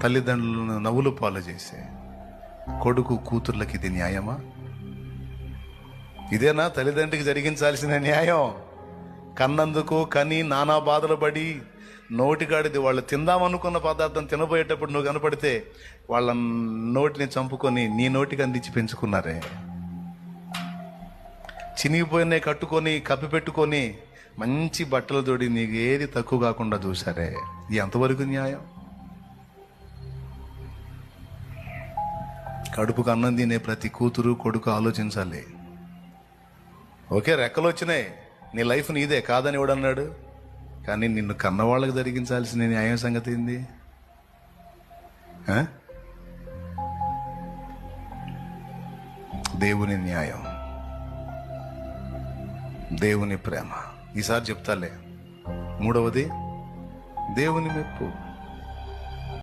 తల్లిదండ్రులను నవ్వులు పాలు చేసే కొడుకు కూతుర్లకి ఇది న్యాయమా? ఇదేనా తల్లిదండ్రికి జరిగించాల్సిన న్యాయం? కన్నందుకు కని నానా బాధలు పడి నోటిగాడిది వాళ్ళు తిందామనుకున్న పదార్థం తినబోయేటప్పుడు నువ్వు కనపడితే వాళ్ళ నోటిని చంపుకొని నీ నోటికి అందించి పెంచుకున్నారే. చినిగిపోయిన కట్టుకొని కప్పి పెట్టుకొని మంచి బట్టలు తోడి నీకు ఏది తక్కువ కాకుండా చూసారే. ఇది ఎంతవరకు న్యాయం? కడుపుకు అన్నం తినే ప్రతి కూతురు కొడుకు ఆలోచించాలి. ఓకే, రెక్కలు వచ్చినాయి, నీ లైఫ్ నీదే కాదని ఎవడన్నాడు? కానీ నిన్ను కన్నవాళ్ళకి జరిగించాల్సిన న్యాయం సంగతి ఏంది? దేవుని న్యాయం, దేవుని ప్రేమ. ఈసారి చెప్తాలే. మూడవది దేవుని మెప్పు.